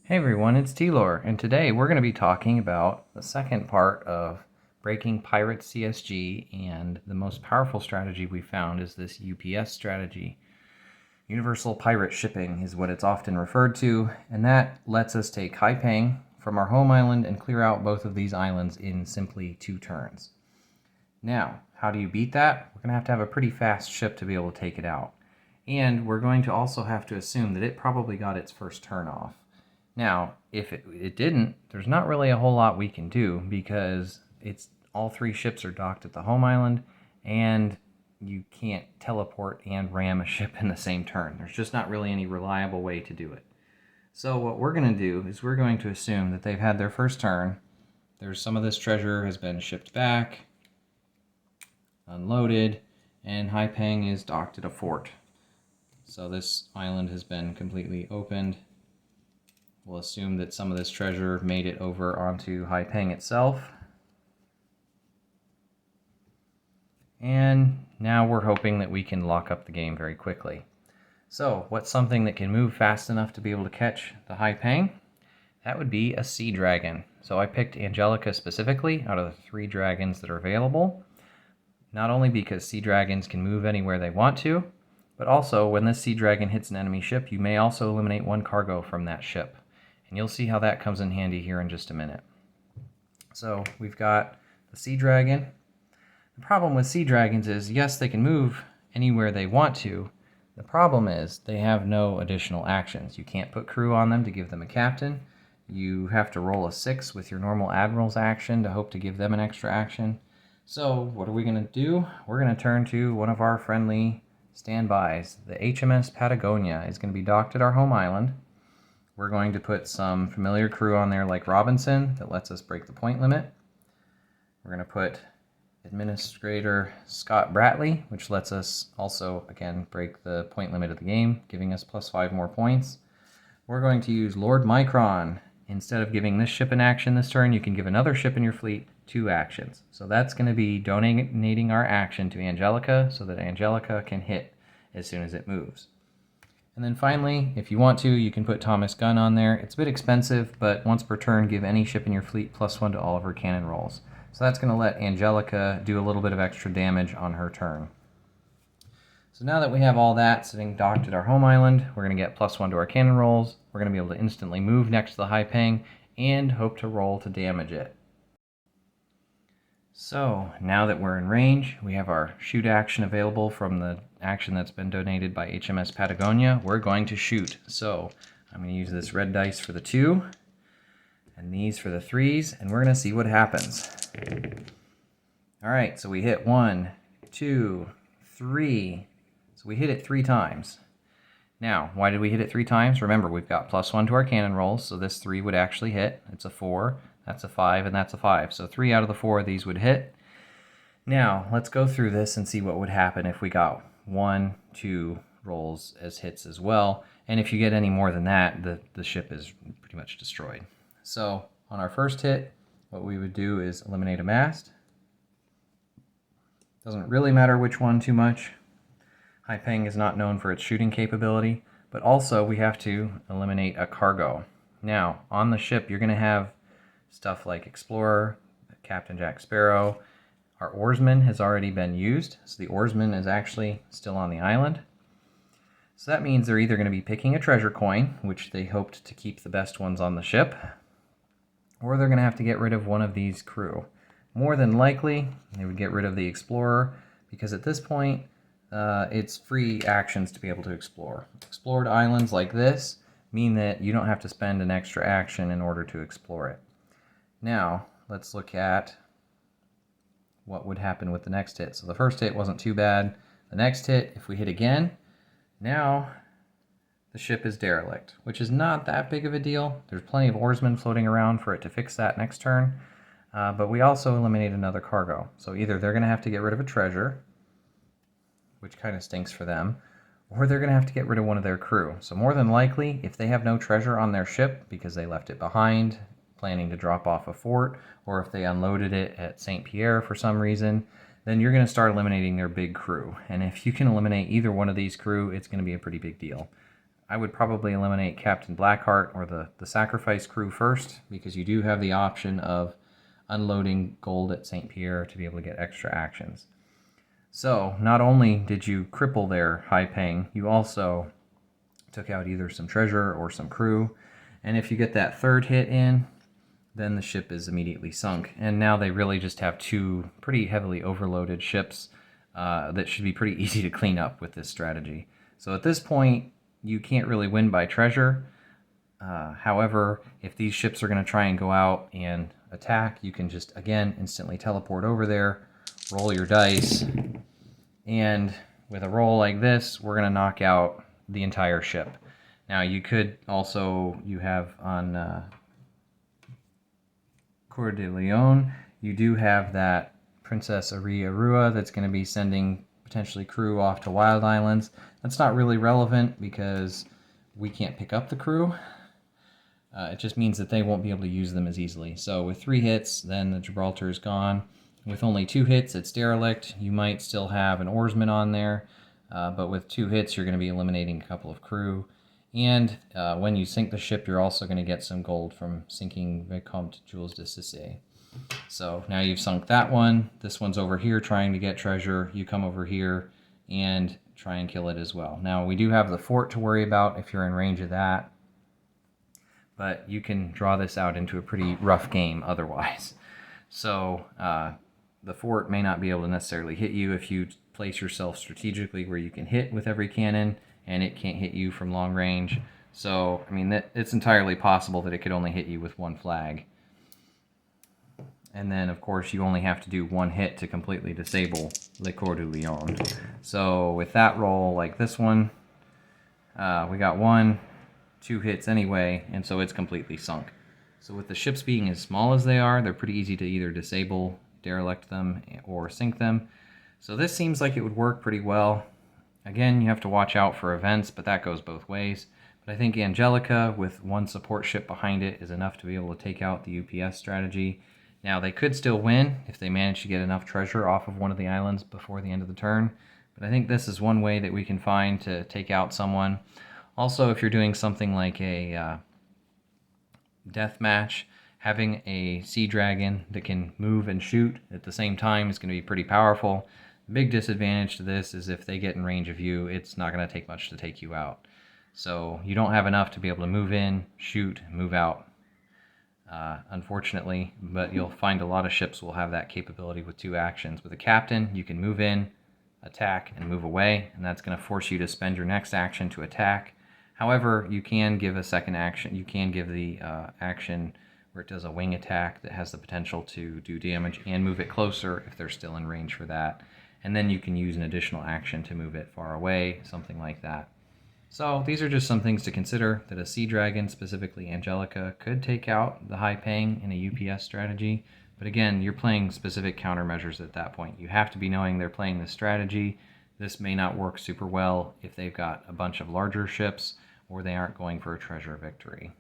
Hey everyone, it's T-Lore, and today we're going to be talking about the second part of breaking Pirate CSG, and the most powerful strategy we found is this UPS strategy. Universal Pirate Shipping is what it's often referred to, and that lets us take Hai Peng from our home island and clear out both of these islands in simply 2 turns. Now, how do you beat that? We're going to have a pretty fast ship to be able to take it out. And we're going to also have to assume that it probably got its first turn off. Now, if it didn't, there's not really a whole lot we can do because all 3 ships are docked at the home island, and you can't teleport and ram a ship in the same turn. There's just not really any reliable way to do it. So what we're going to do is we're going to assume that they've had their first turn. There's some of this treasure has been shipped back, unloaded, and Hai Peng is docked at a fort. So this island has been completely opened. We'll assume that some of this treasure made it over onto Hai Peng itself. And now we're hoping that we can lock up the game very quickly. So, what's something that can move fast enough to be able to catch the Hai Peng? That would be a sea dragon. So I picked Angelica specifically out of the 3 dragons that are available. Not only because sea dragons can move anywhere they want to, but also when this sea dragon hits an enemy ship, you may also eliminate 1 cargo from that ship. And you'll see how that comes in handy here in just a minute. So we've got the sea dragon. The problem with sea dragons is, yes, they can move anywhere they want to. The problem is they have no additional actions. You can't put crew on them to give them a captain. You have to roll a 6 with your normal admiral's action to hope to give them an extra action. So what are we going to do? We're going to turn to one of our friendly standbys. The HMS Patagonia is going to be docked at our home island. We're going to put some familiar crew on there like Robinson that lets us break the point limit. We're going to put Administrator Scott Bratley, which lets us also, again, break the point limit of the game, giving us +5 more points. We're going to use Lord Micron. Instead of giving this ship an action this turn, you can give another ship in your fleet 2 actions. So that's going to be donating our action to Angelica so that Angelica can hit as soon as it moves. And then finally, if you want to, you can put Thomas Gunn on there. It's a bit expensive, but once per turn, give any ship in your fleet +1 to all of her cannon rolls. So that's going to let Angelica do a little bit of extra damage on her turn. So now that we have all that sitting docked at our home island, we're going to get +1 to our cannon rolls. We're going to be able to instantly move next to the Hai Peng and hope to roll to damage it. So now that we're in range, we have our shoot action available from the action that's been donated by HMS Patagonia. We're going to shoot. So I'm going to use this red dice for the 2 and these for the 3s, and we're going to see what happens. All right, so we hit 1, 2, 3. So we hit it 3 times. Now, why did we hit it 3 times? Remember, we've got +1 to our cannon rolls, so this 3 would actually hit. It's a 4. That's a 5, and that's a 5. So 3 out of the 4 of these would hit. Now, let's go through this and see what would happen if we got 1, 2 rolls as hits as well. And if you get any more than that, the ship is pretty much destroyed. So on our first hit, what we would do is eliminate a mast. Doesn't really matter which one too much. Hai Peng is not known for its shooting capability, but also we have to eliminate a cargo. Now, on the ship, you're going to have stuff like Explorer, Captain Jack Sparrow. Our oarsman has already been used, so the oarsman is actually still on the island. So that means they're either going to be picking a treasure coin, which they hoped to keep the best ones on the ship, or they're going to have to get rid of one of these crew. More than likely, they would get rid of the Explorer, because at this point, it's free actions to be able to explore. Explored islands like this mean that you don't have to spend an extra action in order to explore it. Now, let's look at what would happen with the next hit. So the first hit wasn't too bad. The next hit, if we hit again, now the ship is derelict, which is not that big of a deal. There's plenty of oarsmen floating around for it to fix that next turn. But we also eliminate another cargo. So either they're going to have to get rid of a treasure, which kind of stinks for them, or they're going to have to get rid of one of their crew. So more than likely, if they have no treasure on their ship because they left it behind, planning to drop off a fort, or if they unloaded it at St. Pierre for some reason, then you're going to start eliminating their big crew. And if you can eliminate either one of these crew, it's going to be a pretty big deal. I would probably eliminate Captain Blackheart or the sacrifice crew first, because you do have the option of unloading gold at St. Pierre to be able to get extra actions. So not only did you cripple their Hai Peng, you also took out either some treasure or some crew. And if you get that third hit in, then the ship is immediately sunk. And now they really just have two pretty heavily overloaded ships that should be pretty easy to clean up with this strategy. So at this point, you can't really win by treasure. However, if these ships are going to try and go out and attack, you can just, again, instantly teleport over there, roll your dice, and with a roll like this, we're going to knock out the entire ship. Now, you could also, you have on Coeur de Leon, you do have that Princess Arua that's going to be sending potentially crew off to Wild Islands. That's not really relevant because we can't pick up the crew. It just means that they won't be able to use them as easily. So with 3 hits, then the Gibraltar is gone. With only 2 hits, it's derelict. You might still have an oarsman on there, but with 2 hits, you're going to be eliminating a couple of crew. And when you sink the ship, you're also going to get some gold from sinking Vicomte Jules de Cissé. So now you've sunk that one. This one's over here trying to get treasure. You come over here and try and kill it as well. Now, we do have the fort to worry about if you're in range of that, but you can draw this out into a pretty rough game otherwise. So the fort may not be able to necessarily hit you if you place yourself strategically where you can hit with every cannon, and it can't hit you from long range. So, I mean, it's entirely possible that it could only hit you with 1 flag. And then, of course, you only have to do 1 hit to completely disable Le Coeur de Lion. So, with that roll, like this one, we got 1, 2 hits anyway, and so it's completely sunk. So with the ships being as small as they are, they're pretty easy to either disable, derelict them, or sink them. So this seems like it would work pretty well. Again, you have to watch out for events, but that goes both ways. But I think Angelica, with 1 support ship behind it, is enough to be able to take out the UPS strategy. Now, they could still win if they manage to get enough treasure off of one of the islands before the end of the turn. But I think this is one way that we can find to take out someone. Also, if you're doing something like a death match, having a sea dragon that can move and shoot at the same time is going to be pretty powerful. The big disadvantage to this is if they get in range of you, it's not going to take much to take you out. So you don't have enough to be able to move in, shoot, move out, unfortunately, but you'll find a lot of ships will have that capability with 2 actions. With a captain, you can move in, attack, and move away, and that's going to force you to spend your next action to attack. However, you can give a second action. You can give the action where it does a wing attack that has the potential to do damage and move it closer if they're still in range for that. And then you can use an additional action to move it far away, something like that. So these are just some things to consider, that a Sea Dragon, specifically Angelica, could take out the Hai Peng in a UPS strategy. But again, you're playing specific countermeasures at that point. You have to be knowing they're playing this strategy. This may not work super well if they've got a bunch of larger ships or they aren't going for a treasure victory.